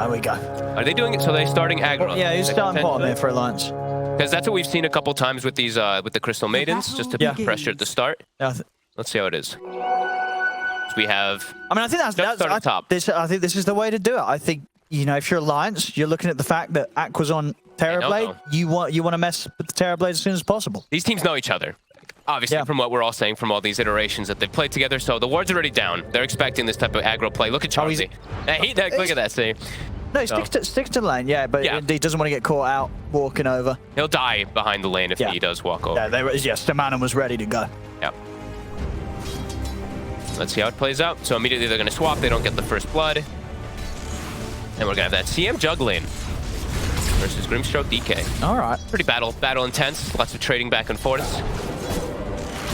There we go. Are they doing it? So they're starting aggro. Yeah, he's starting bottom here for Alliance. Because that's what we've seen a couple times with these, with the Crystal Maidens, just to put pressure at the start. Yeah, Let's see how it is. We have. I mean, I think that's on top. I think this is the way to do it. I think, you know, if you're Alliance, you're looking at the fact that aQua's on Terrorblade. You want to mess with the Terrorblade as soon as possible. These teams know each other. Obviously, from what we're all saying from all these iterations that they've played together. So the ward's already down. They're expecting this type of aggro play. Look at Charlie. Look at that save. No, he sticks to the lane, but he doesn't want to get caught out walking over. He'll die behind the lane if he does walk over. Yeah, Stamanen was ready to go. Yep. Let's see how it plays out. So immediately they're going to swap. They don't get the first blood. And we're going to have that CM juggling versus Grimstroke DK. All right. Pretty battle intense. Lots of trading back and forth.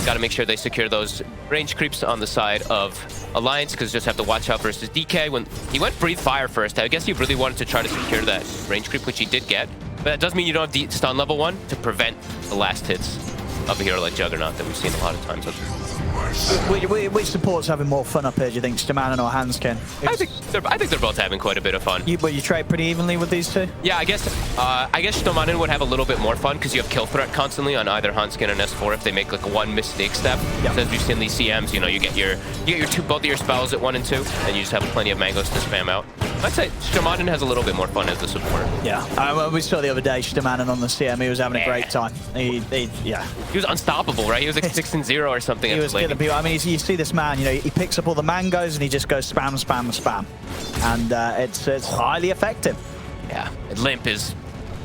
Got to make sure they secure those range creeps on the side of Alliance, because just have to watch out versus DK. When he went Breathe Fire first, I guess he really wanted to try to secure that range creep, which he did get. But that does mean you don't have stun level 1 to prevent the last hits of a hero like Juggernaut that we've seen a lot of times. Which support's having more fun up here, do you think, Stamanen or Hanskin? I think they're both having quite a bit of fun. You trade pretty evenly with these two? Yeah, I guess Stamanen would have a little bit more fun because you have kill threat constantly on either Hanskin and S4 if they make like one mistake step. Yep. So as we've seen these CMs, you know, you get both of your spells at 1 and 2, and you just have plenty of mangoes to spam out. I'd say Stamanen has a little bit more fun as a support. Yeah, we saw the other day Stamanen on the CM. He was having a great time. He was unstoppable, right? He was like 6-0 or something. He was killing people. I mean, you see this man, you know, he picks up all the mangoes and he just goes spam, spam, spam. And it's highly effective. Yeah, and Limp is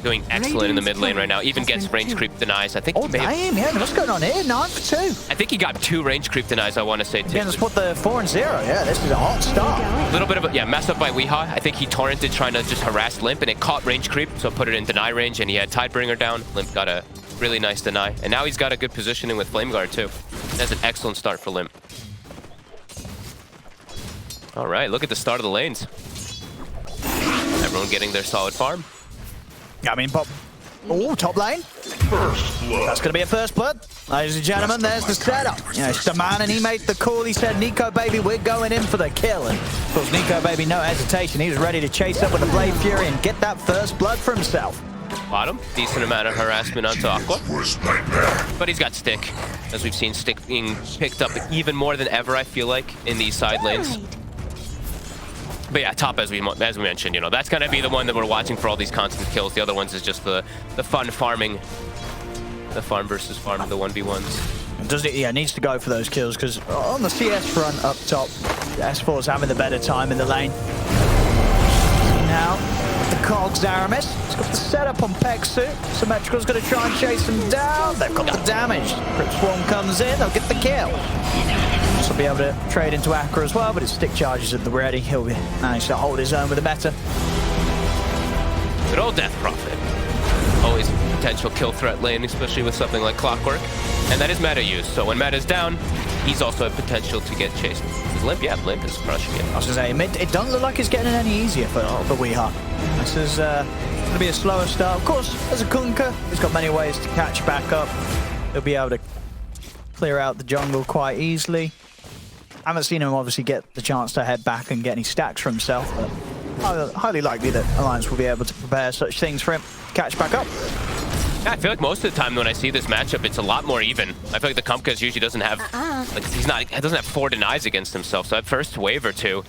doing excellent in the mid lane right now. Even gets range creep denies. I think. Oh, damn, yeah, what's going on here? 9 for 2. I think he got 2 range creep denies, I want to say, too. Yeah, let's put the 4 and 0. Yeah, this is a hot start. A little bit of a mess up by Weeha. I think he torrented trying to just harass Limp, and it caught range creep, so put it in deny range, and he had Tidebringer down. Limp got a really nice deny, and now he's got a good positioning with Flame Guard, too. That's an excellent start for Limp. All right, look at the start of the lanes. Everyone getting their solid farm. Yeah, I mean, top lane. That's going to be a first blood. Ladies and gentlemen, there's the setup. You know, Stamanen, he made the call. He said, Nico, baby, we're going in for the kill. And of course, Nico, baby, no hesitation. He was ready to chase up with the Blade Fury and get that first blood for himself. Bottom, decent amount of harassment onto aQua. But he's got Stick. As we've seen, Stick being picked up even more than ever, I feel like, in these side lanes. But yeah, top, as we mentioned, you know, that's going to be the one that we're watching for all these constant kills. The other ones is just the fun farming. The farm versus farm, the 1v1s. Needs to go for those kills, because on the CS front up top, S4's having the better time in the lane. Now, the Cogs Aramis. He's got the setup on Pexu. Symmetrical's going to try and chase him down. They've got the damage. Crypt Swarm comes in, they'll get the kill. So be able to trade into aQua as well, but his stick charges at the ready. He'll manage to hold his own with the meta. Good old Death Prophet. Always potential kill threat lane, especially with something like Clockwerk. And that is meta use, so when meta's down, he's also a potential to get chased. Limp is crushing it. I was going to say, it doesn't look like it's getting any easier for Weeha. This is going to be a slower start. Of course, as a Kunkka, he's got many ways to catch back up. He'll be able to clear out the jungle quite easily. I haven't seen him obviously get the chance to head back and get any stacks for himself, but highly likely that Alliance will be able to prepare such things for him to catch back up. Yeah, I feel like most of the time when I see this matchup, it's a lot more even. I feel like the Kunkka usually doesn't have, he doesn't have 4 denies against himself. So that first wave or 2,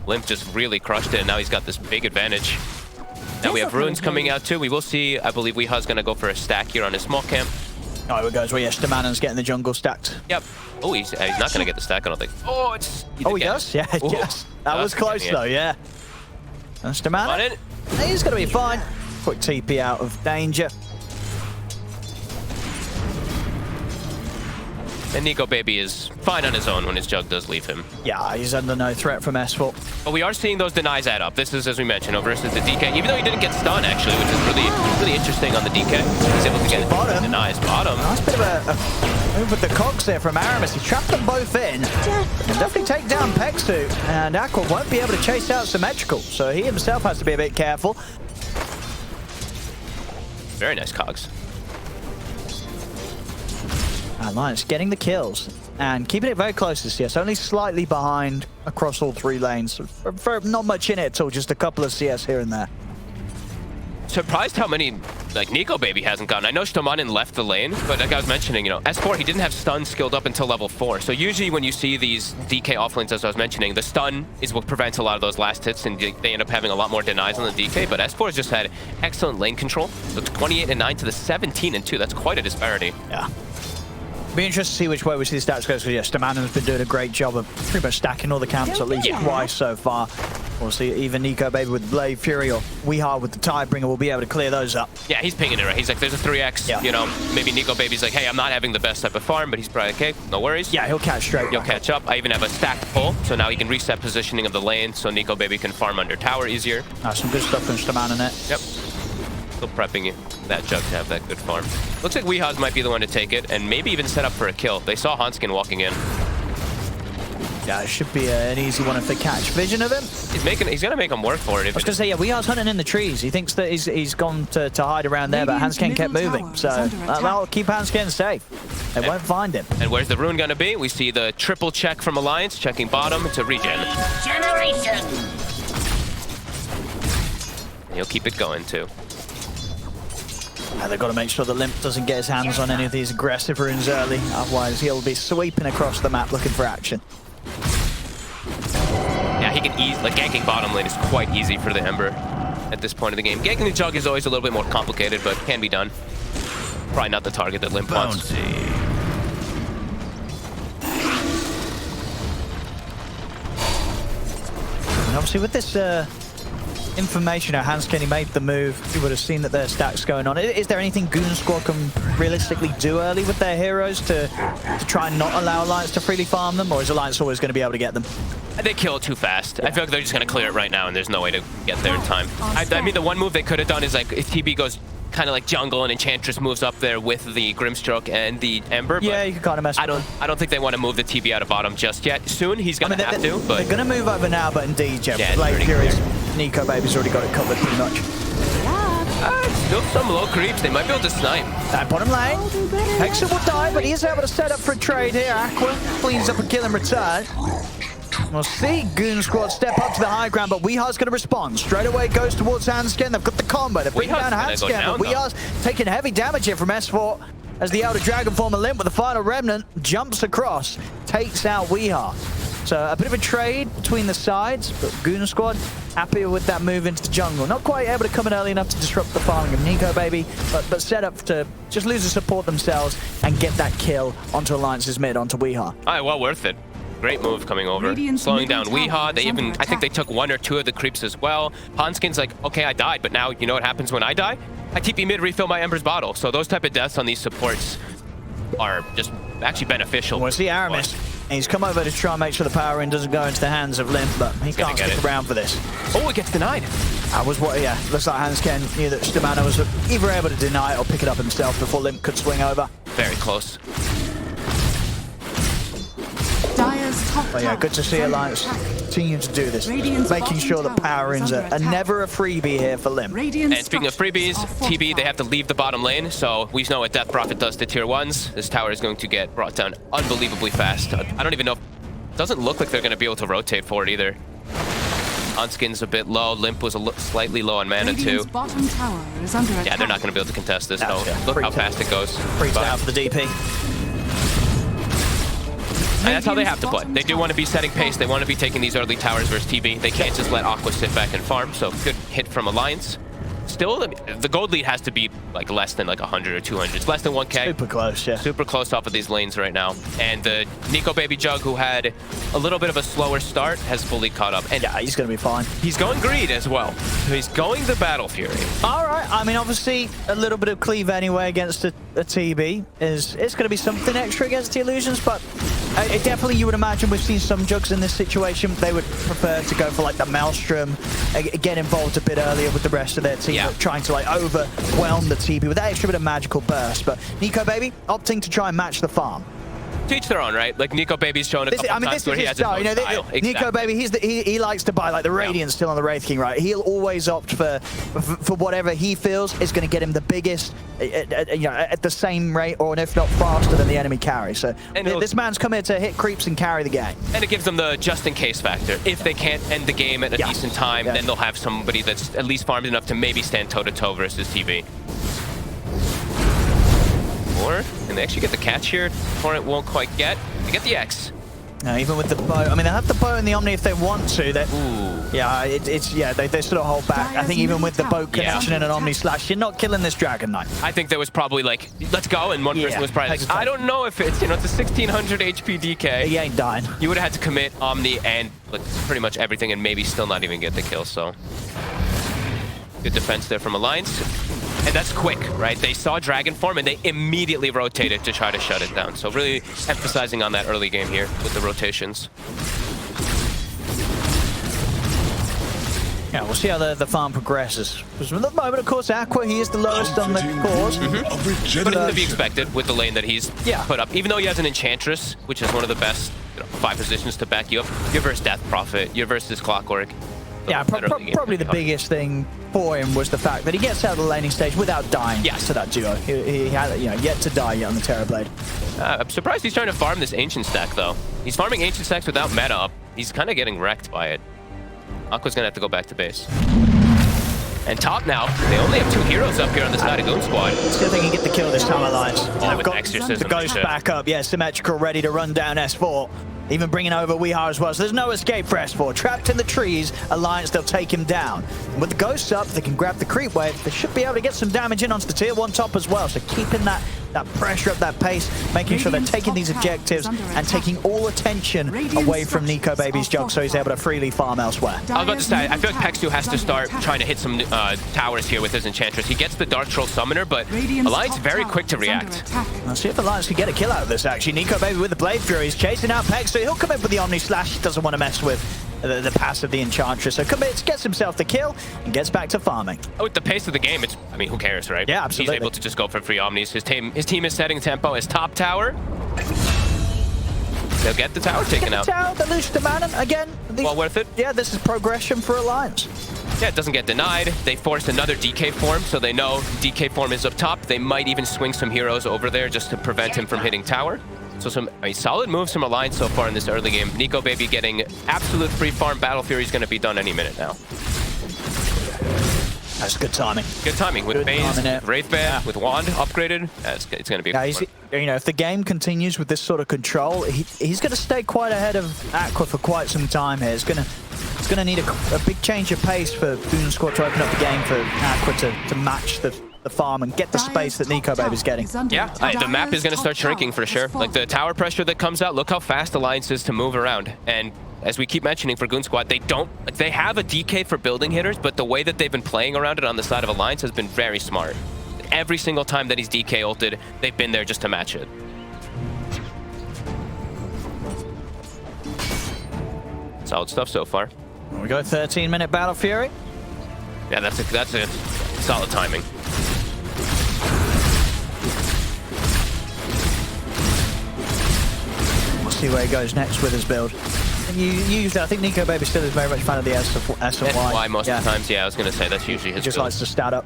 Limp just really crushed it, and now he's got this big advantage. Now we have runes coming out too. We will see, I believe Weeha's going to go for a stack here on his small camp. Oh, here it goes. Well, yeah, Stamanen's getting the jungle stacked. Yep. Oh, he's not going to get the stack, I don't think. Oh, he does? Yeah, yes. That was close, though, yeah. And Stamanen, he's going to be fine. Quick TP out of danger. And Nico Baby is fine on his own when his Jug does leave him. Yeah, he's under no threat from S4. But we are seeing those denies add up. This is, as we mentioned, versus the DK. Even though he didn't get stunned, actually, which is really interesting on the DK. He's able to get the denies. Bottom. Nice bit of a move with the Cogs there from Aramis. He trapped them both in. He'll definitely take down Pexu, and aQua won't be able to chase out Symmetrical, so he himself has to be a bit careful. Very nice Cogs. Alliance getting the kills. and keeping it very close to CS, only slightly behind across all 3 lanes. Not much in it at all, just a couple of CS here and there. Surprised how many, like, Nico Baby hasn't gotten. I know Stomanin left the lane, but like I was mentioning, you know, S4, he didn't have stun skilled up until level 4. So usually when you see these DK offlanes, as I was mentioning, the stun is what prevents a lot of those last hits, and they end up having a lot more denies on the DK. But S4 has just had excellent lane control. So 28-9 to the 17-2. That's quite a disparity. Yeah. Be interested to see which way we see the stats go, because yeah, Stomanin's been doing a great job of pretty much stacking all the camps at least twice so far. We'll see even Nico Baby with Blade Fury or Weehar with the Tidebringer will be able to clear those up. Yeah, he's pinging it right. He's like, there's a 3x, you know, maybe Nico Baby's like, hey, I'm not having the best type of farm, but he's probably okay, no worries. Yeah, he'll catch straight. He'll catch up. I even have a stacked pull, so now he can reset positioning of the lane, so Nico Baby can farm under tower easier. Some good stuff from Stomanin. Yep. Still prepping you. That Jug to have that good farm. Looks like Weehaz might be the one to take it, and maybe even set up for a kill. They saw Hanskin walking in. Yeah, it should be an easy one if they catch vision of him. He's gonna make him work for it. I was gonna say, yeah, Weehaz hunting in the trees. He thinks that he's gone to hide around there, but Hanskin kept moving. So that'll keep Hanskin safe. They won't find him. And where's the rune gonna be? We see the triple check from Alliance, checking bottom to regen. Generation. And he'll keep it going too. They've got to make sure that Limp doesn't get his hands on any of these aggressive runes early, otherwise he'll be sweeping across the map looking for action. Yeah, he can ease, like, ganking bottom lane is quite easy for the Ember at this point of the game. Ganking the Jug is always a little bit more complicated, but can be done. Probably not the target that Limp wants. And obviously with this information how Hanskin made the move, you would have seen that there's stacks going on. Is there anything Goon Squad can realistically do early with their heroes to try and not allow Alliance to freely farm them, or is Alliance always going to be able to get them? They kill it too fast. Yeah. I feel like they're just going to clear it right now, and there's no way to get there in time. I mean, the one move they could have done is, like, if TB goes kind of like jungle and Enchantress moves up there with the Grimstroke and the Ember. Yeah, you can kind of mess with them. I don't think they want to move the TB out of bottom just yet. Soon he's going to have to, but... They're going to move over now, but indeed, yeah, Blade Fury's Nico Baby's already got it covered pretty much. Still some low creeps. They might be able to snipe. Bottom lane. Hexen will die, but he is able to set up for a trade here. aQua cleans up a kill in return. We'll see Goon Squad step up to the high ground, but Weehar's going to respond. Straight away goes towards Hanskin. They've got the combo. They're bringing down Hanskin, but Weehar's taking heavy damage here from S4 as the Elder Dragon form of Limp with the final remnant jumps across, takes out Weehar. So a bit of a trade between the sides, but Goon Squad happy with that move into the jungle. Not quite able to come in early enough to disrupt the farming of Nico Baby, but set up to just lose the support themselves and get that kill onto Alliance's mid, onto Weehar. All right, well worth it. Great move coming over, slowing down Weehar. They even, I think they took 1 or 2 of the creeps as well. Hanskin's like, okay, I died, but now you know what happens when I die? I TP mid, refill my Ember's bottle. So those type of deaths on these supports are just actually beneficial. Well, see Aramis. He's come over to try and make sure the power in doesn't go into the hands of Limp, but he can't stick around for this. Oh, it gets denied. That was what, yeah, looks like Hanskin knew that Stamana was either able to deny it or pick it up himself before Limp could swing over. Very close. But yeah, good to see Alliance continue to do this, making sure that power ins are never a freebie here for Limp. And speaking of freebies, TB, they have to leave the bottom lane, so we know what Death Prophet does to tier 1s. This tower is going to get brought down unbelievably fast. I don't even know, it doesn't look like they're going to be able to rotate for it either. Hanskin's a bit low, Limp was slightly low on mana too. Yeah, they're not going to be able to contest this, no. Look how fast it goes. Freaks out for the DP. And that's how they have to play. They do want to be setting pace. They want to be taking these early towers versus TB. They can't just let aQua sit back and farm. So good hit from Alliance. Still, the gold lead has to be like less than like 100 or 200. It's less than 1K. Super close, yeah. Super close off of these lanes right now. And the Nico Baby Jug, who had a little bit of a slower start, has fully caught up. And yeah, he's going to be fine. He's going greed as well. He's going the Battle Fury. All right. I mean, obviously, a little bit of cleave anyway against a TB it's going to be something extra against the Illusions, but definitely you would imagine we've seen some Jugs in this situation. They would prefer to go for like the Maelstrom, get involved a bit earlier with the rest of their team, trying to like overwhelm the TB with that extra bit of magical burst. But Nico Baby opting to try and match the farm. To each their own, right? Like Nico Baby's shown a couple times where he has his own style. Nico Baby, he likes to buy like the Radiant still on the Wraith King, right? He'll always opt for whatever he feels is going to get him the biggest, at the same rate, or if not faster than the enemy carry. So this man's come here to hit creeps and carry the game. And it gives them the just-in-case factor. If they can't end the game at a decent time, then they'll have somebody that's at least farmed enough to maybe stand toe-to-toe versus TV. Or, and they actually get the catch here. Torrent won't quite get. They get the X. Even with the bow, I mean, they have the bow and the Omni if they want to. They sort of hold back. I think even with the bow connection and an Omni slash, you're not killing this Juggernaut. I think there was probably like, let's go, and one person was probably like, I don't know if it's, it's a 1600 HP DK. He ain't dying. You would have had to commit Omni and like, pretty much everything and maybe still not even get the kill, so. Good defense there from Alliance. And that's quick, right? They saw Dragon form and they immediately rotated to try to shut it down. So really emphasizing on that early game here with the rotations. Yeah, we'll see how the farm progresses. Because at the moment, of course, aQua, he is the lowest on the cores. But it's to be expected with the lane that he's put up. Even though he has an Enchantress, which is one of the best 5 positions to back you up, you're versus Death Prophet, you're versus Clockwerk. Yeah, probably the biggest thing for him was the fact that he gets out of the laning stage without dying to that duo. He had, yet to die yet on the Terrorblade. I'm surprised he's trying to farm this Ancient stack, though. He's farming Ancient stacks without meta up. He's kind of getting wrecked by it. aQua's going to have to go back to base. And top now, they only have 2 heroes up here on the side of Goon Squad. See if they can get the kill this time, Alliance. Oh, with Exorcism. The Ghost back up, symmetrical, ready to run down S4. Even bringing over Weehaw as well, so there's no escape for S4. Trapped in the trees, Alliance, they'll take him down. And with the Ghosts up, they can grab the creep wave. They should be able to get some damage in onto the tier 1 top as well. So keeping that pressure up, that pace, making sure they're taking these objectives and taking all attention away from Nico Baby's Jug so he's able to freely farm elsewhere. I was about to say, I feel like Pexu has to start trying to hit some towers here with his Enchantress. He gets the Dark Troll Summoner, but Alliance very quick to react. Let's see if Alliance can get a kill out of this, actually. Nico Baby with the Blade Fury is chasing out Pexu. He'll come in with the Omni Slash. He doesn't want to mess with the pass of the Enchantress. So commits, gets himself the kill, and gets back to farming. Oh, with the pace of the game, I mean, who cares, right? Yeah, absolutely. He's able to just go for free Omnis. His team is setting tempo. His top tower. They'll get the tower taken out. They lose the mana again. Well worth it. Yeah, this is progression for Alliance. Yeah, it doesn't get denied. They forced another DK form, so they know DK form is up top. They might even swing some heroes over there just to prevent him from hitting tower. So some solid moves from Alliance so far in this early game. Nico Baby getting absolute free farm. Battle Fury is going to be done any minute now. That's good timing. Good timing with Phase, Wraith Band, with Wand upgraded. It's going to be fun. If the game continues with this sort of control, he's going to stay quite ahead of aQua for quite some time here. It's going to need a big change of pace for Goon Squad to open up the game for aQua to match the farm and get the space that Nico Baby's getting. Yeah, the map is going to start shrinking for sure. Like the tower pressure that comes out, look how fast Alliance is to move around. And as we keep mentioning for Goon Squad, they have a DK for building hitters, but the way that they've been playing around it on the side of Alliance has been very smart. Every single time that he's DK ulted, they've been there just to match it. Solid stuff so far. We got 13-minute Battle Fury. Yeah, that's a solid timing. We'll see where he goes next with his build. I think Nico Baby still is very much fan of the S and Y. Y most of the times, yeah, I was going to say that's usually his He just build. likes to stat up.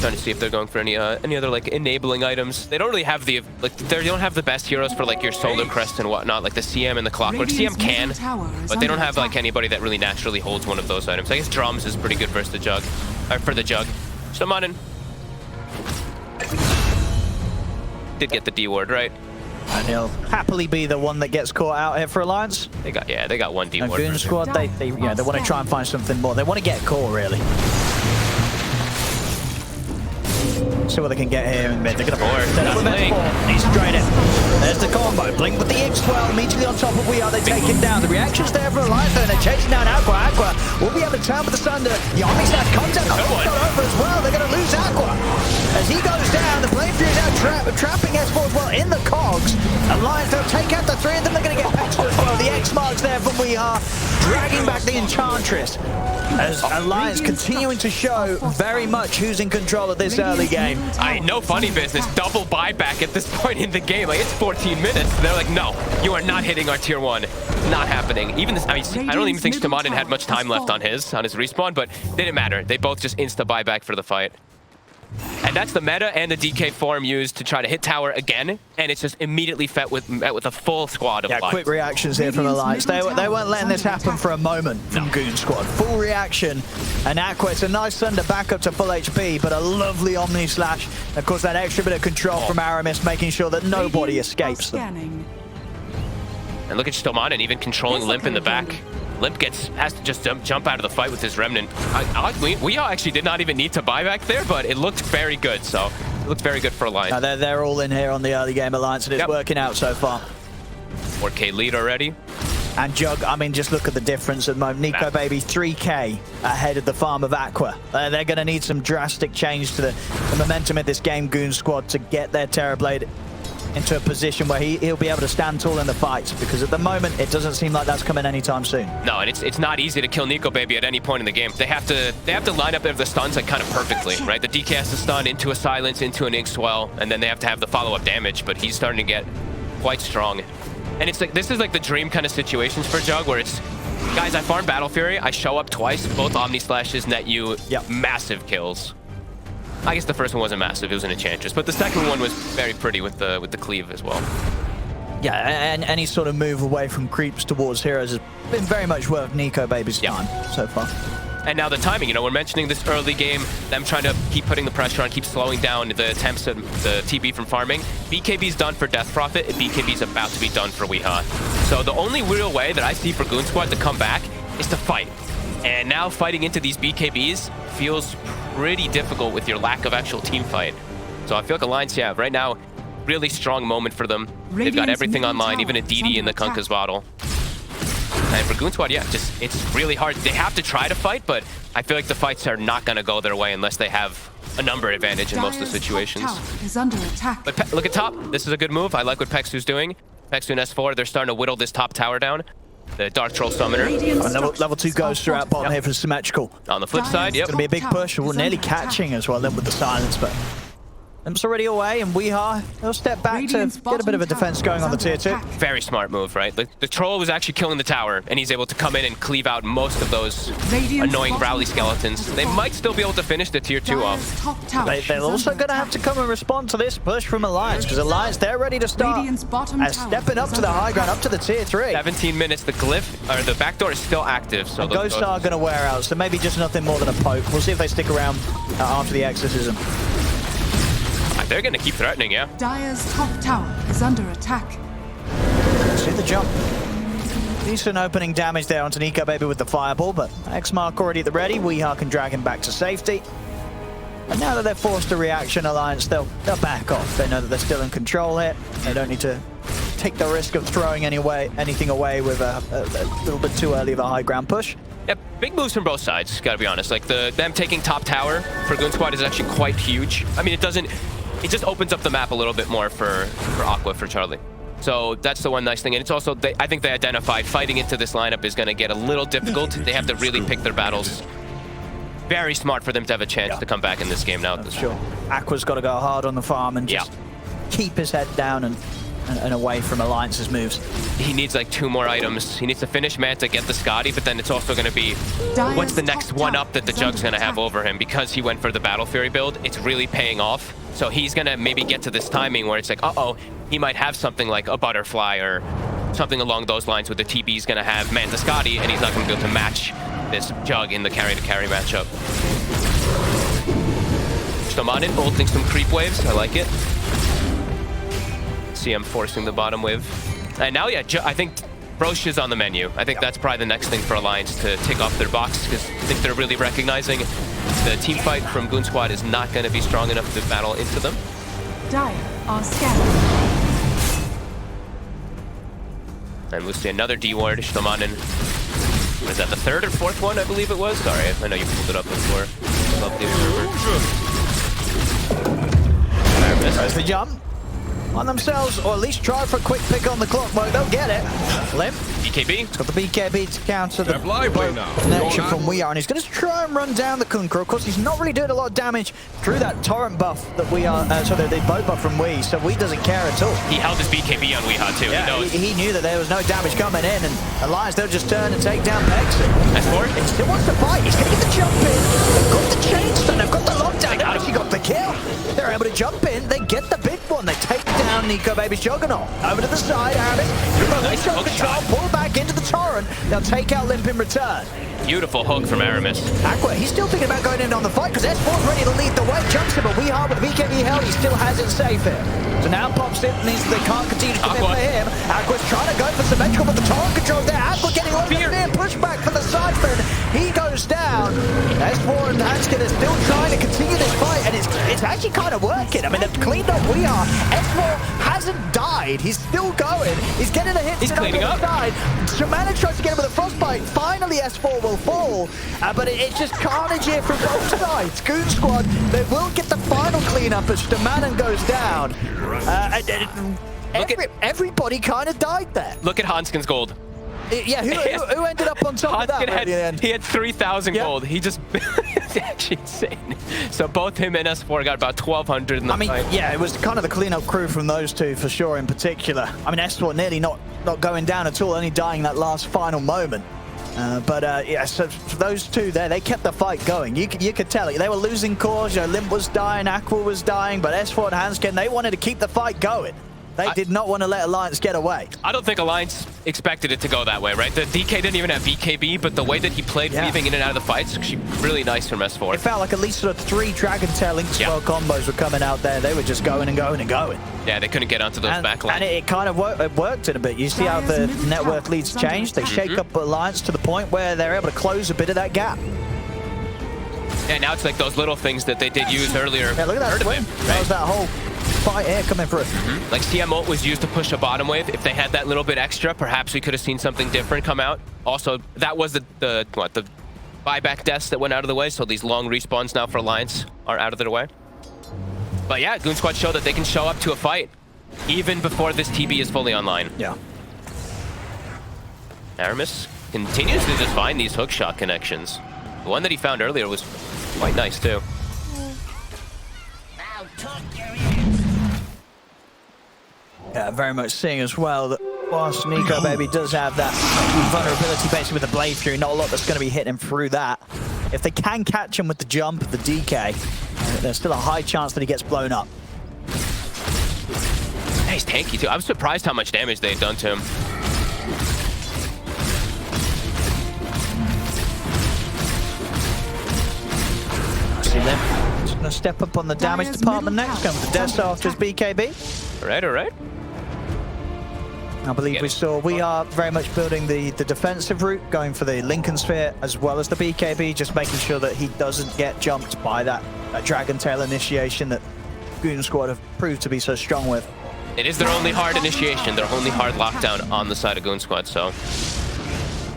Trying to see if they're going for any other like enabling items. They don't really have they don't have the best heroes for like your Solar Crest and whatnot, like the CM and the Clockwerk. CM can, but they don't have like anybody that really naturally holds one of those items. I guess Drums is pretty good versus the Jug, or for the Jug. Shamanin did get the D ward right. And he'll happily be the one that gets caught out here for Alliance. They got one D ward. Goon Squad, they want to try and find something more. They want to get core really. See what they can get here in mid. They're going to set up with S4. He's straight in. There's the combo. Blink with the X12 immediately on top of Weehaw. They take him down. The reaction's there for Alliance, and they're chasing down aQua. aQua will be able to turn with the Sunder. The Omni Slash comes out. Got over as well. They're going to lose aQua. As he goes down, the Blade Fury is out trapping S4 as well in the cogs. Alliance, they'll take out the 3 of them. They're going to get Pexu as well. The X marks there from Weehaw. dragging back the Enchantress. As Alliance continuing to show very much who's in control of this early game. No funny business. Double buyback at this point in the game. Like, it's 14 minutes. They're like, no, you are not hitting our tier 1. Not happening. Even this, I don't even think Stamanin had much time left on his respawn, but didn't matter. They both just insta buyback for the fight. And that's the meta and the DK form used to try to hit tower again, and it's just immediately met with a full squad of Alliance. Quick reactions here from Alliance. They weren't letting this happen for a moment from Goon Squad. Full reaction, and aQua, it's a nice thunder back up to full HP, but a lovely Omni Slash. Of course, that extra bit of control from Aramis, making sure that nobody escapes them. And look at Stamanin even controlling Limp in the back. Limp has to just jump out of the fight with his Remnant. We actually did not even need to buy back there, but it looked very good, so it looked very good for Alliance. Now they're all in here on the early game Alliance, and it's working out so far. 4K lead already. And Jug, I mean, just look at the difference at the moment. Nico Baby 3K ahead of the farm of aQua. They're going to need some drastic change to the momentum of this game, Goon Squad, to get their Terrorblade into a position where he'll be able to stand tall in the fights, because at the moment it doesn't seem like that's coming anytime soon. No, and it's not easy to kill Nico Baby at any point in the game. They have to line up the stuns like kind of perfectly, right? The DK has to stun into a silence, into an ink swell, and then they have to have the follow-up damage, but he's starting to get quite strong. And it's like, this is like the dream kind of situations for Jug, where it's, guys, I farm Battle Fury, I show up twice, both Omni Slashes net you massive kills. I guess the first one wasn't massive, it was an Enchantress, but the second one was very pretty with the cleave as well. Yeah, and any sort of move away from creeps towards heroes has been very much worth Nico Baby's time so far. And now the timing, you know, we're mentioning this early game, them trying to keep putting the pressure on, keep slowing down the attempts at the TB from farming. BKB's done for Death Prophet, and BKB's about to be done for Weehaw. So the only real way that I see for Goon Squad to come back is to fight. And now fighting into these BKBs feels pretty difficult with your lack of actual team fight. So I feel like Alliance, right now, really strong moment for them. They've got everything online, even a DD in the Kunkka's bottle. And for Goon Squad, it's really hard. They have to try to fight, but I feel like the fights are not going to go their way unless they have a number advantage in most of the situations. Is under attack. But look at top. This is a good move. I like what Pexu's doing. Pexu and S4, they're starting to whittle this top tower down. The Dark Troll Summoner. Level 2 Ghost throughout bottom here for Symmetrical. On the flip side, It's going to be a big push. We're nearly catching as well then with the silence, but Limp's already away, and Weehaw, they'll step back to get a bit of a defense going on the tier 2. Very smart move, right? The Troll was actually killing the tower, and he's able to come in and cleave out most of those annoying Rowley skeletons. They might still be able to finish the tier 2 off. They're also going to have to come and respond to this push from Alliance, because Alliance, they're ready to start stepping up to the high ground, up to the tier 3. 17 minutes, the glyph, or the backdoor is still active. So the Ghosts are going to wear out, so maybe just nothing more than a poke. We'll see if they stick around after the exorcism. They're going to keep threatening, Dire's top tower is under attack. See the jump. Decent opening damage there onto Nico Baby with the fireball, but X-Mark already at the ready. Weehaw can drag him back to safety. And now that they're forced to reaction, Alliance, they'll back off. They know that they're still in control here. They don't need to take the risk of throwing anything away with a little bit too early of a high ground push. Yeah, big moves from both sides, gotta be honest. Like, them taking top tower for Goon Squad is actually quite huge. I mean, it just opens up the map a little bit more for aQua, for Charlie. So that's the one nice thing. And it's also, I think they identified fighting into this lineup is going to get a little difficult. They have to really pick their battles. Very smart for them to have a chance to come back in this game now. Sure. aQua's got to go hard on the farm and just keep his head down and away from Alliance's moves. He needs like 2 more items. He needs to finish Manta, get the Scotty, but then it's also going to be what's the next one up that the Jug's going to have over him. Because he went for the Battle Fury build, it's really paying off. So he's going to maybe get to this timing where it's like, uh-oh, he might have something like a Butterfly or something along those lines where the TB's going to have Manta Scotty, and he's not going to be able to match this Jug in the carry-to-carry matchup. Stamanin ulting some creep waves. I like it. See him forcing the bottom wave. And now, I think Roche is on the menu. I think that's probably the next thing for Alliance to tick off their box, because I think they're really recognizing the team fight from Goon Squad is not going to be strong enough to battle into them. Dire are scanning. And we'll see another D-ward. Stamanin. Was that the 3rd or 4th one, I believe it was? Sorry, I know you pulled it up before. Lovely observer. There's the jump on themselves, or at least try for a quick pick on the Clockwerk. They'll get it. Limp. BKB. He's got the BKB to counter the Terrorblade now. connection from WEU, and he's going to try and run down the Kunkka. Of course, he's not really doing a lot of damage through that torrent buff that the boat buff from WEU, so WEU doesn't care at all. He held his BKB on Weeha too. Yeah, he knows. he knew that there was no damage coming in, and Alliance, they'll just turn and take down Pexit. S4. He still wants to fight. He's going to get the jump in. They've got the chainstone. They've got the lockdown. They've actually got the kill. They're able to jump in. They get the big one. They take down Nico Baby's Juggernaut. Over to the side, Aramis. Nice Shot hook control, shot. pull back into the torrent. They'll take out Limp in return. Beautiful hook from Aramis. aQua, he's still thinking about going in on the fight because S4's ready to lead the way. Jumps him, but WeHard with the BKB held, he still has it safe here. So now pops it, means they can't continue to commit aQua. for him. aQua's trying to go for symmetrical, but the torrent control there. aQua getting over Fear. there, pushback for the sideman. He goes down. S4 and Hanskin are still trying to continue this fight, and it's actually kind of working. I mean, they've cleaned up WeHard. S4 hasn't died. He's still going. He's getting the hits. He's cleaning up. Side. Shamana tries to get him with a frostbite. Finally, S4 will fall, but it's just carnage here from both sides. Goon Squad, they will get the final cleanup as Shamana goes down. Everybody kind of died there. Look at Hanskin's gold. Yeah, who ended up on top of that? Hanskin he had 3,000 gold. He just it's actually insane. So both him and S4 got about 1,200 in the fight. Yeah, it was kind of the cleanup crew from those two for sure in particular. I mean, S4 nearly not going down at all, only dying that last final moment. Yeah, so for those two there, they kept the fight going. You could tell it. They were losing cores. You know, Limp was dying, aQua was dying, but S4 and Hanskin, they wanted to keep the fight going. They did not want to let Alliance get away. I don't think Alliance expected it to go that way, right? The DK didn't even have BKB, but the way that he played weaving in and out of the fights, actually really nice from S4. It felt like at least sort of 3 Dragon Tail Link Swell combos were coming out there. They were just going and going and going. Yeah, they couldn't get onto those backlines. And it kind of worked in a bit. You see how the net worth leads change? They shake up Alliance to the point where they're able to close a bit of that gap. Yeah, now it's like those little things that they did use earlier. Yeah, look at that swing. That was that whole fight here coming through. Like CM ult was used to push a bottom wave. If they had that little bit extra, perhaps we could have seen something different come out. Also, that was the buyback deaths that went out of the way. So these long respawns now for Alliance are out of their way. But yeah, Goon Squad showed that they can show up to a fight even before this TB is fully online. Yeah. Aramis continues to just find these hookshot connections. The one that he found earlier was quite nice too. Yeah, very much seeing as well that whilst Nico Baby does have that vulnerability basically with the Blade Fury, not a lot that's going to be hitting through that. If they can catch him with the jump, the DK, there's still a high chance that he gets blown up. Yeah, he's tanky too. I'm surprised how much damage they've done to him. See them. Just going to step up on the damage department next. Comes the Death after his BKB. All right. I believe we saw we are very much building the defensive route, going for the Lincoln Sphere as well as the BKB, just making sure that he doesn't get jumped by that Dragon Tail initiation that Goon Squad have proved to be so strong with. It is their only hard initiation, their only hard lockdown on the side of Goon Squad, so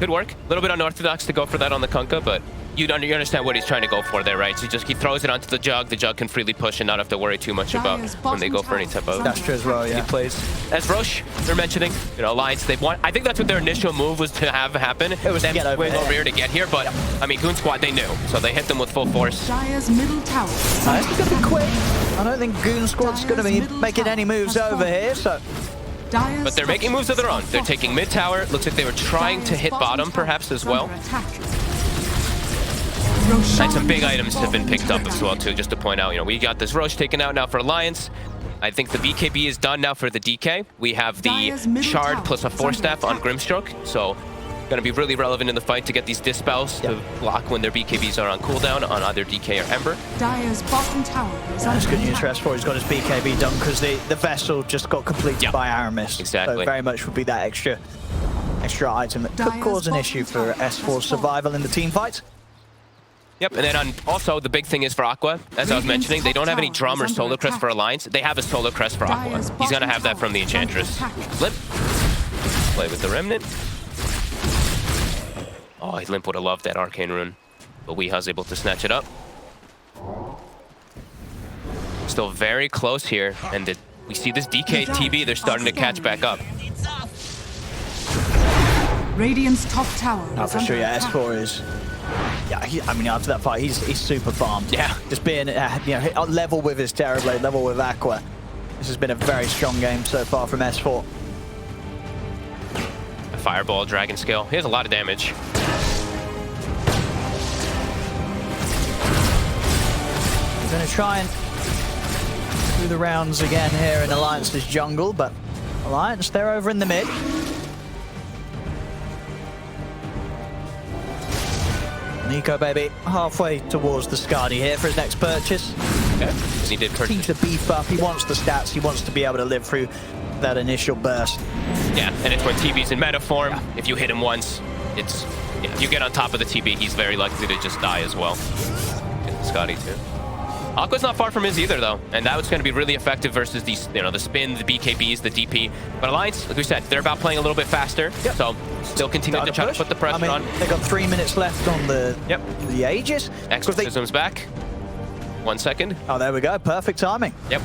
good work. A little bit unorthodox to go for that on the Kunkka, but you understand what he's trying to go for there, right? So he throws it onto the Jug can freely push and not have to worry too much about when they go for any type of That's true as well, yeah. plays. As Roche, they're mentioning, Alliance, they want. I think that's what their initial move was to have happen. It was them swing over here to get here, but I mean, Goon Squad, they knew, so they hit them with full force. Dire's middle tower. This is going to be quick. I don't think Goon Squad's going to be making any moves over here, so... But they're making moves of their own. They're taking mid tower. Looks like they were trying to hit bottom, perhaps, as well. And some big items have been picked up as well, too, just to point out, we got this Roche taken out now for Alliance. I think the BKB is done now for the DK. We have the Shard plus a Force Staff on Grimstroke, so going to be really relevant in the fight to get these Dispels to block when their BKBs are on cooldown on either DK or Ember. Dire's bottom tower is That's good news for S4. He's got his BKB done because the vessel just got completed by Aramis. Exactly. So very much would be that extra item that could cause an issue for S4's survival in the team fights. Yep, and then also the big thing is for aQua, as I was mentioning, they don't have any Drum or Solar Crest for Alliance. They have a Solar Crest for aQua. He's going to have that from the Enchantress. Limp. Play with the Remnant. Oh, Limp would have loved that Arcane Rune, but Weeha's able to snatch it up. Still very close here, and we see this DK TB, they're starting to catch back up. Radiant's top tower Oh, is for sure, under yeah, attack. S4 is... Yeah, I mean, after that fight, he's super farmed. Yeah. Just being, level with his Terrorblade, level with aQua. This has been a very strong game so far from S4. A fireball, dragon scale. He has a lot of damage. He's going to try and do the rounds again here in Alliance's jungle, but Alliance, they're over in the mid. Nico, baby, halfway towards the Skadi here for his next purchase. Okay. He did purchase. Needs to beef up. He wants the stats. He wants to be able to live through that initial burst. Yeah, and it's when TB's in meta form. Yeah. If you hit him once, it's... Yeah, if you get on top of the TB, he's very likely to just die as well. Scotty too. aQua's not far from his either, though, and that was going to be really effective versus these, the spin, the BKBs, the DP. But Alliance, like we said, they're about playing a little bit faster, so still continue to try to put the pressure on. They've got 3 minutes left on the Aegis. Exorcism's back. 1 second. Oh, there we go. Perfect timing. Yep.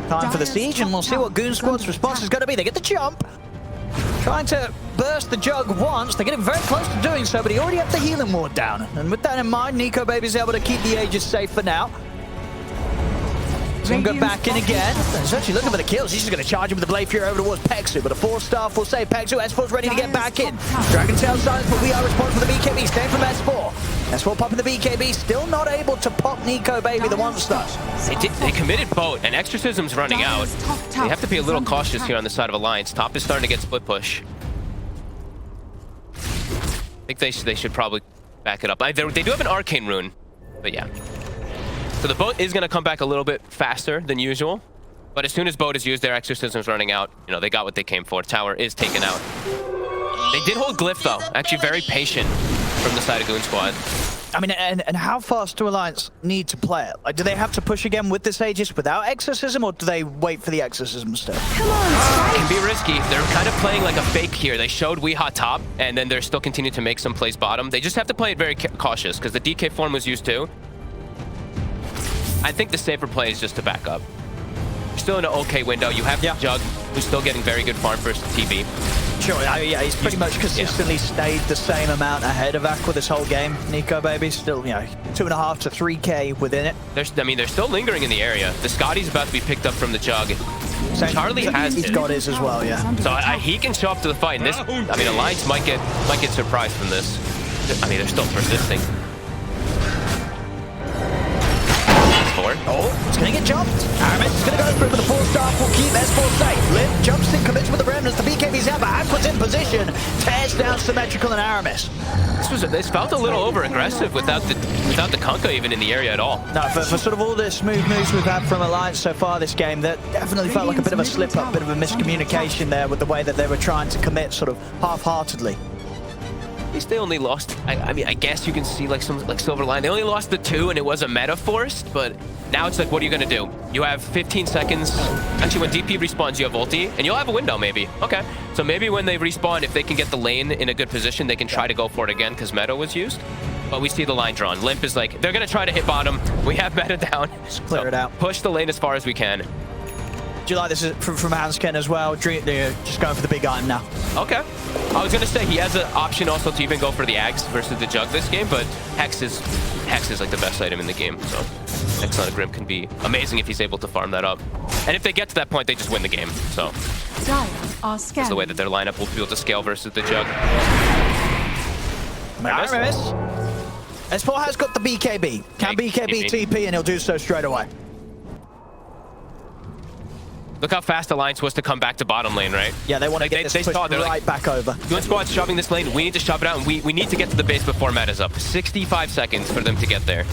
Time for the siege, and we'll see what Goon Squad's response is going to be. They get the jump. Trying to burst the Jug once. They're getting very close to doing so, but he already had the healing ward down. And with that in mind, Nico Baby's able to keep the Aegis safe for now. He's going to go back in again. He's actually looking for the kills. He's just going to charge him with the Blade Fury over towards Pexu, but a 4-star will save Pexu. S4's ready to get back in. Dragon Tail silence, but we are responsible for the BKB. Staying from S4. S4 popping the BKB, still not able to pop Nico Baby, the 1-star. They committed boat, and Exorcism's running out. They have to be a little cautious here on the side of Alliance. Top is starting to get split push. I think they should probably back it up. They do have an Arcane Rune, but yeah. So the boat is going to come back a little bit faster than usual, but as soon as boat is used, their Exorcism's running out. They got what they came for. Tower is taken out. They did hold Glyph, though. Actually very patient from the side of Goon Squad. I mean, and how fast do Alliance need to play it? Like, do they have to push again with this Aegis without Exorcism, or do they wait for the Exorcism still? Come on, It can be risky. They're kind of playing like a fake here. They showed Weeha top, and then they're still continuing to make some plays bottom. They just have to play it very cautious, because the DK form was used too. I think the safer play is just to back up. You're still in an okay window. You have Jug, who's still getting very good farm versus TV. Sure, yeah, he's pretty much consistently stayed the same amount ahead of aQua this whole game. Nico Baby still, 2.5 to 3K within it. They're still lingering in the area. The Scotty's about to be picked up from the Jug. Charlie has He's got his as well, yeah. So he can show up to the fight. And this, Alliance might get surprised from this. They're still persisting. Oh, it's going to get jumped. Aramis is going to go through for the 4-star. Will keep S4 safe. Limp jumps in, commits with the remnants. The BKB's out, but aQua's in position. Tears down Symmetrical and Aramis. This felt a little over-aggressive without the Kunkka even in the area at all. No, for sort of all the smooth moves we've had from Alliance so far this game, that definitely felt like a bit of a slip-up, bit of a miscommunication there with the way that they were trying to commit sort of half-heartedly. At least they only lost, I guess you can see like some Silver Line. They only lost the 2 and it was a meta forced, but now it's like, what are you gonna do? You have 15 seconds. Actually, when DP respawns, you have ulti, and you'll have a window maybe. Okay, so maybe when they respawn, if they can get the lane in a good position, they can try to go for it again because meta was used. But we see the line drawn. Limp is like, they're gonna try to hit bottom. We have meta down. Just clear it out. Push the lane as far as we can. Do you like this from Hansken as well? They're just going for the big item now. Okay. I was gonna say he has an option also to even go for the Ags versus the Jug this game, but Hex is like the best item in the game, so Hex on a Grim can be amazing if he's able to farm that up. And if they get to that point, they just win the game, so that's the way that their lineup will be able to scale versus the Jug. Aramis. S4 has got the BKB. Can BKB TP, and he'll do so straight away. Look how fast Alliance was to come back to bottom lane, right? Yeah, they want to get this pushed right back over. Goon Squad's shoving this lane. We need to shove it out, and we need to get to the base before meta's up. 65 seconds for them to get there.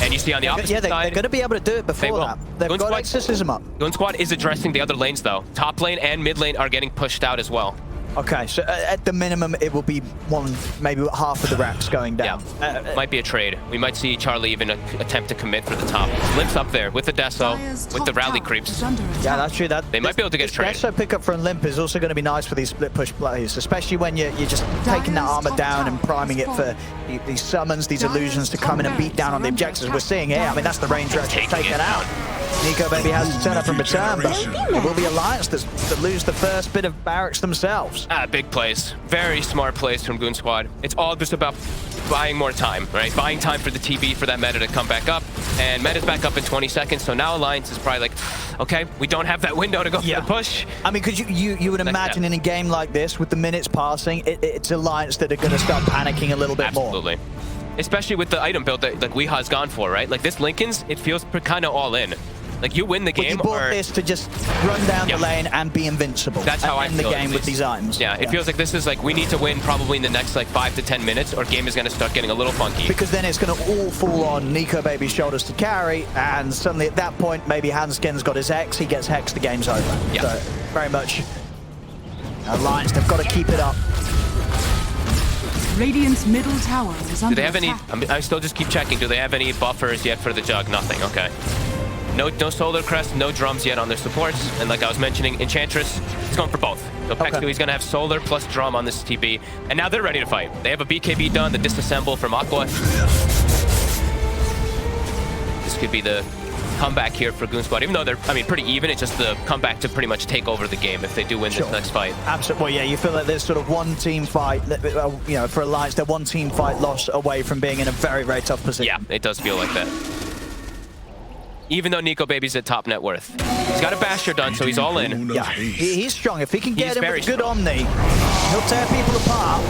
And you see on the opposite side... they're going to be able to do it before that. They've got Exorcism up. Goon Squad is addressing the other lanes, though. Top lane and mid lane are getting pushed out as well. Okay, so at the minimum, it will be maybe half of the racks going down. Yeah, might be a trade. We might see Charlie even attempt to commit for the top. Limp's up there with the Deso, with the rally creeps. Yeah, that's true. They might be able to get a trade. Deso pickup from Limp is also going to be nice for these split push plays, especially when you're just taking that armor down and priming it for these summons, these illusions to come in and beat down on the objectives we're seeing here. That's the range rush taken out. Nico Baby has to turn up and return, but it will be Alliance that lose the first bit of barracks themselves. Big plays. Very smart plays from Goon Squad. It's all just about buying more time, right? Buying time for the TB for that meta to come back up. And meta's back up in 20 seconds, so now Alliance is probably like, okay, we don't have that window to go for the push. I mean, because you would imagine in a game like this, with the minutes passing, it's Alliance that are going to start panicking a little bit more. Absolutely. Especially with the item build that like WEHA's gone for, right? Like this Lincoln's, it feels kind of all in. Like you win the game. You bought this to just run down the lane and be invincible. That's how I end the game with these items. Yeah, it feels like this is like we need to win probably in the next like 5 to 10 minutes, or game is going to start getting a little funky. Because then it's going to all fall on Nico Baby's shoulders to carry, and suddenly at that point, maybe Hansken's got his X, he gets Hex, the game's over. Yeah. So very much Alliance, they've got to keep it up. Radiant's middle tower is under Do they have any? attack. I still just keep checking. Do they have any buffers yet for the Jug? Nothing. Okay. No Solar Crest, no drums yet on their supports. And like I was mentioning, Enchantress, he's going for both. So Pexu, he's going to have Solar plus Drum on this TB. And now they're ready to fight. They have a BKB done, the disassemble from aQua. This could be the comeback here for Goon Squad. Even though they're, pretty even, it's just the comeback to pretty much take over the game if they do win this next fight. Absolutely. Well, yeah, you feel like there's sort of one team fight, you know, for Alliance, they're one team fight loss away from being in a very, very tough position. Yeah, it does feel like that. Even though Nico Baby's at top net worth. He's got a Basher done, so he's all in. Yeah, he's strong. If he can get him with a good strong. Omni, he'll tear people apart.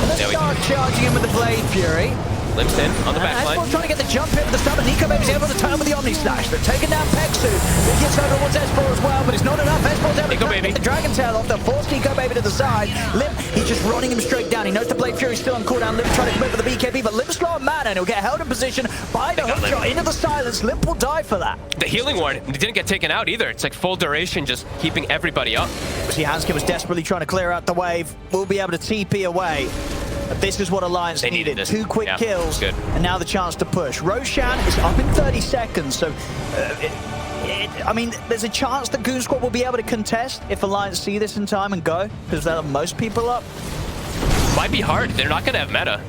Let's start charging him with the Blade Fury. Limps in on the back line. S4 trying to get the jump hit with the stun, but Nico Baby's able to turn with the Omni Slash. They're taking down Pexu. He gets over towards S4 as well, but it's not enough. S4's able to get the Dragon Tail off. They'll force Nico Baby to the side. Limp, he's just running him straight down. He knows the Blade Fury's still on cooldown. Limp trying to commit with the BKB, but Limp's low on mana, and he'll get held in position by the hook shot into the silence. Limp will die for that. The healing ward didn't get taken out either. It's like full duration, just keeping everybody up. See, Hansken was desperately trying to clear out the wave. We'll be able to TP away. But this is what Alliance needed. 2 quick kills, good. And now the chance to push. Roshan is up in 30 seconds, so I mean, there's a chance that Goon Squad will be able to contest if Alliance see this in time and go, because they'll have most people up. Might be hard. They're not going to have meta.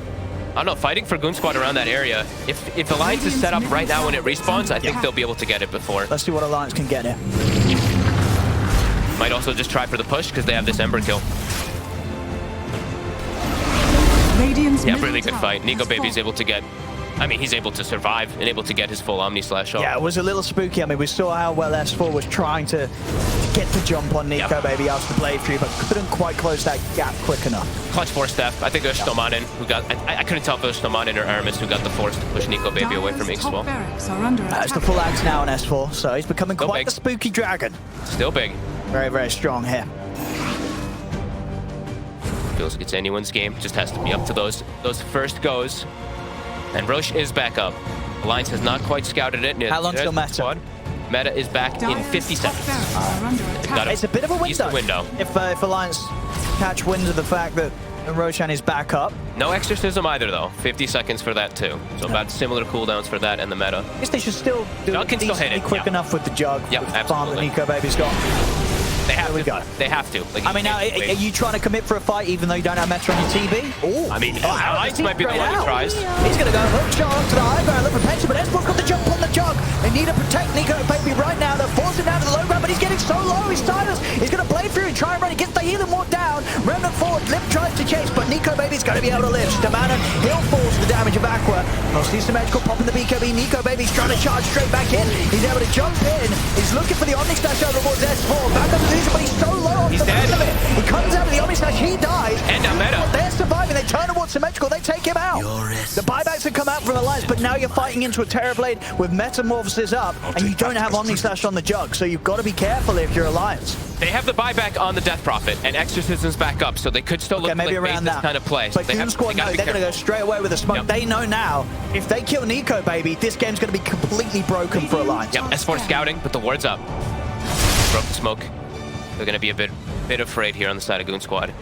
I don't know, fighting for Goon Squad around that area. If Alliance is set up right now when it respawns, I think they'll be able to get it before. Let's see what Alliance can get here. Might also just try for the push because they have this Ember kill. Yeah, really good fight. Nico Baby's able to get, he's able to survive and able to get his full Omni Slash off. Yeah, it was a little spooky. I mean, we saw how well S4 was trying to get the jump on Nico Baby after the Blade Fury, but couldn't quite close that gap quick enough. Clutch force Steph. I think it was Stomanen who got, I couldn't tell if it was Stomanen or Aramis who got the force to push Nico Baby away from Xwell. It's the full axe now on S4, so he's becoming quite the spooky dragon. Still big. Very, very strong here. Feels like it's anyone's game. Just has to be up to those first goes. And Roche is back up. Alliance has not quite scouted it. How long till meta? Meta is back in 50 seconds. It's a bit of a window. If Alliance catch wind of the fact that Roshan is back up. No exorcism either, though. 50 seconds for that, too. So about similar cooldowns for that and the meta. I guess they should still do it decently quick enough with the Jug. With the farm that Nico Baby's got. They have to. They have to. Like, now, are you trying to commit for a fight even though you don't have meta on your TB? Ooh. Alliance might be the one who tries. He's going to go hook shot up to the high ground, look for pension, but S4's got the jump on the Jug. They need to protect Nico Baby right now. They're forcing down to the low ground, but he's getting so low. He's silenced. He's going to Blade through and try and run. He gets the healing ward down. Remnant forward. Limp tries to chase, but Nico Baby's going to be able to live. Stomanen, he'll force the damage of aQua. Mostly symmetrical, popping the BKB. Nico Baby's trying to charge straight back in. He's able to jump in. He's looking for the Omni Slash over towards S4. Back up to the but he's so low. He's dead. He comes out of the Omni Slash, he dies. And now meta. They're surviving, they turn towards symmetrical, they take him out. The buybacks have come out from Alliance, but now you're fighting into a Terrorblade with Metamorphosis up, and you don't have Omni Slash on the Jug, so you've got to be careful if you're Alliance. They have the buyback on the Death Prophet, and Exorcism's back up, so they could still look maybe like around this that kind of play. But Goon Squad, no, they're going to go straight away with the smoke. Yep. They know now, if they kill Nico Baby, this game's going to be completely broken for Alliance. Yep, S4 scouting, but the ward's up. Broke the smoke. They're going to be a bit afraid here on the side of Goon Squad.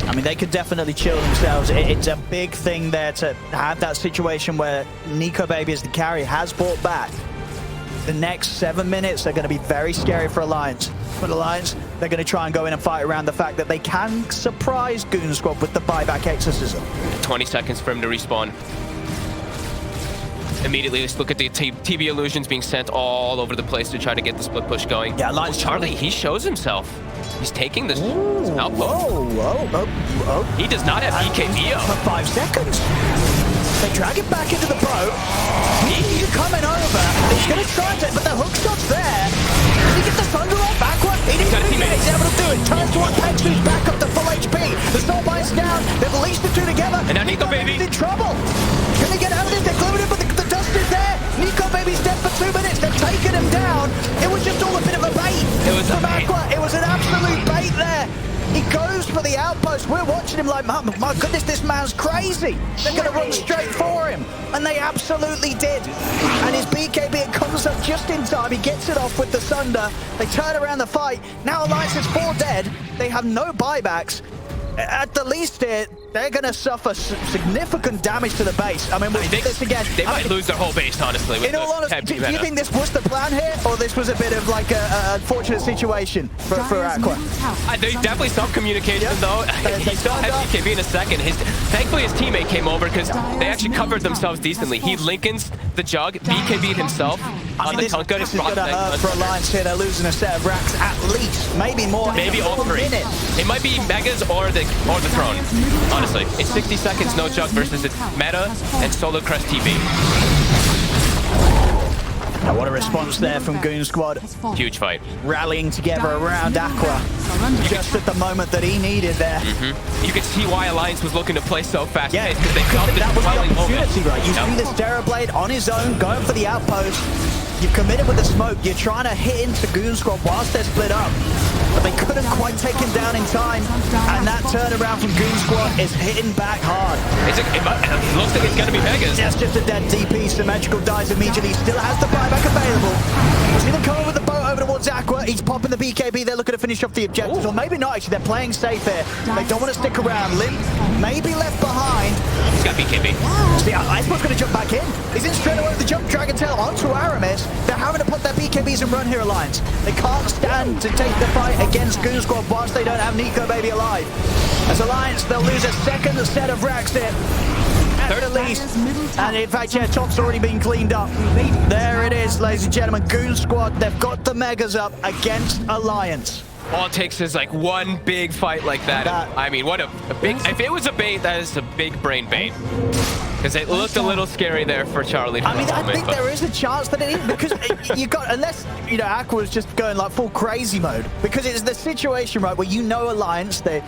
I mean, they could definitely chill themselves. It's a big thing there to have that situation where Nico Baby as the carry has brought back. The next 7 minutes are going to be very scary for Alliance. But Alliance, they're going to try and go in and fight around the fact that they can surprise Goon Squad with the buyback exorcism. 20 seconds for him to respawn. Immediately, let's look at the TB illusions being sent all over the place to try to get the split push going. Yeah, like Charlie, he shows himself. He's taking this outpost. Whoa. He does not have EKBO. For 5 seconds. They drag it back into the boat. He's coming over. He's going to try to, but the hook shot's there. Did he get the thunder off backward? He needs to do it. He's able to do it. Turns toward Pexu's back up to full HP. The Soulbite's down. They've released the two together. And now Nico Baby. In trouble. Can they get out of this? They're glued in, but the dust is there. Nico Baby's dead for 2 minutes. They've taken him down. It was just all a bit of a bait. It was from a bait. aQua. It was an absolute bait there. He goes for the outpost. We're watching him like, my goodness, this man's crazy. They're going to run straight for him. And they absolutely did. And his BKB, it comes up just in time. He gets it off with the Sunder. They turn around the fight. Now Alliance is 4 dead. They have no buybacks. At the least, they're going to suffer significant damage to the base. I mean, we'll do this again. They might lose their whole base, honestly. In all honesty, do you think this was the plan here, or this was a bit of like an unfortunate situation for aQua? There's definitely some communication, though. He still has BKB in a second. Thankfully, his teammate came over because they actually covered themselves decently. He Lincolns the Jug, BKB'd himself on the Kunkka. This is going to hurt for Alliance here. They're losing a set of racks at least, maybe more. Maybe all 3. It might be Megas or the Throne, honestly. It's 60 seconds, no Jug versus its Meta and Solo Crest TB. Now, what a response there from Goon Squad. Huge fight. Rallying together around aQua. Just at the moment that he needed there. You could see why Alliance was looking to play so fast. Yeah, because they felt that was the opportunity, moment. right? You see this Terrorblade on his own, going for the outpost. You've committed with the smoke. You're trying to hit into Goon Squad whilst they're split up. But they couldn't quite take him down in time. And that turnaround from Goon Squad is hitting back hard. It looks like it's going to be Megas. That's just a dead DP. Symmetrical dies immediately. Still has the buyback available. See them coming with the boat over towards aQua. He's popping the BKB. They're looking to finish off the objectives. Or maybe not, actually. They're playing safe here. They don't want to stick around. Limp may be left behind. He's got BKB. See, Iceborne's going to jump back in. He's in straight away with the jump Dragon Tail onto Aramis. They're having to put their BKBs and run here, Alliance. They can't stand to take the fight against Goon Squad whilst they don't have Nico Baby alive. As Alliance, they'll lose a second set of racks here. At the least. And in fact, yeah, top's already been cleaned up. There it is, ladies and gentlemen. Goon Squad, they've got the Megas up against Alliance. All it takes is like one big fight like that. I mean, what a big... If it was a bait, that is a big brain bait. Because it looked a little scary there for Charlie. I mean, I think there is a chance that it is, because you got, unless, you know, aQua is just going like full crazy mode. Because it's the situation, right, where you know Alliance, they're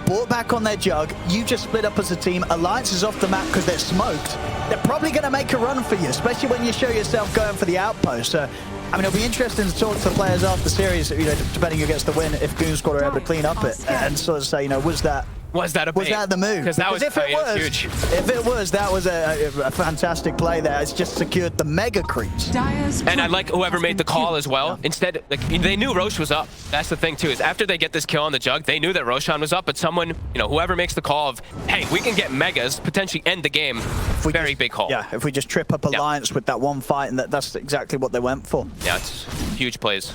brought back on their Jug, you just split up as a team, Alliance is off the map because they're smoked. They're probably going to make a run for you, especially when you show yourself going for the outpost. So, I mean, it'll be interesting to talk to the players after the series, you know, depending who gets the win, if Goon Squad are able to clean up it and sort of say, you know, was that a bait? Was that the move? Because that was huge. If it was, that was a fantastic play there. It's just secured the mega creeps. And I like whoever made the call as well. Instead, like, they knew Roche was up. That's the thing too, is after they get this kill on the Jug, they knew that Roshan was up, but someone, you know, whoever makes the call of, hey, we can get Megas, potentially end the game, very big call. Yeah, if we just trip up Alliance with that one fight, and that's exactly what they went for. Yeah, it's huge plays.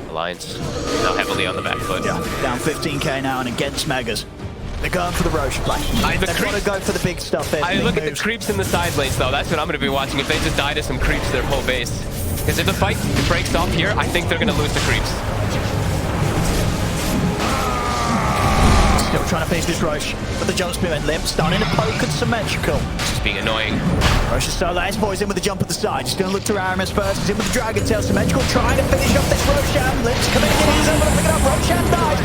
Alliance now heavily on the back foot. Yeah, down 15k now and against Megas. They're going for the Roche play. They've got to go for the big stuff there. I look at the creeps in the side lanes, though. That's what I'm going to be watching. If they just die to some creeps, their whole base. Because if the fight breaks off here, I think they're going to lose the creeps. Still trying to face this Roche, but the jump spear and Limp starting to poke and symmetrical. Just being annoying. Roche is so last boy's in with the jump at the side. He's going to look to Aramis first. He's in with the Dragon Tail, symmetrical, trying to finish off this Roshan. Limp's coming in, he's able to pick it up. Roshan dies.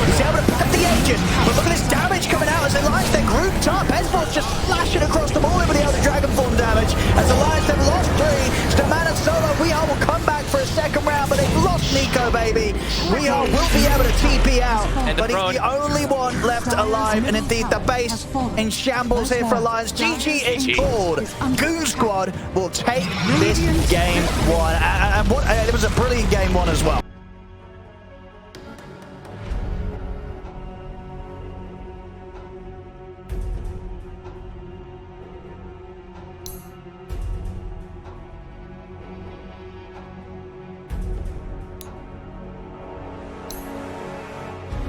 He's able to pick up the Aegis. But look at this damage coming out as Alliance, they're grouped up. Esbor's just flashing across the board with the Elder Dragon form damage. As Alliance have lost 3. Staman and Solo, WEU will come back for a second round, but they've lost Nico, baby. WEU will be able to TP out, but he's the only one left alive, and indeed the base in shambles here for Alliance. GG is called. Goon Squad will take this game 1, and it was a brilliant game 1 as well.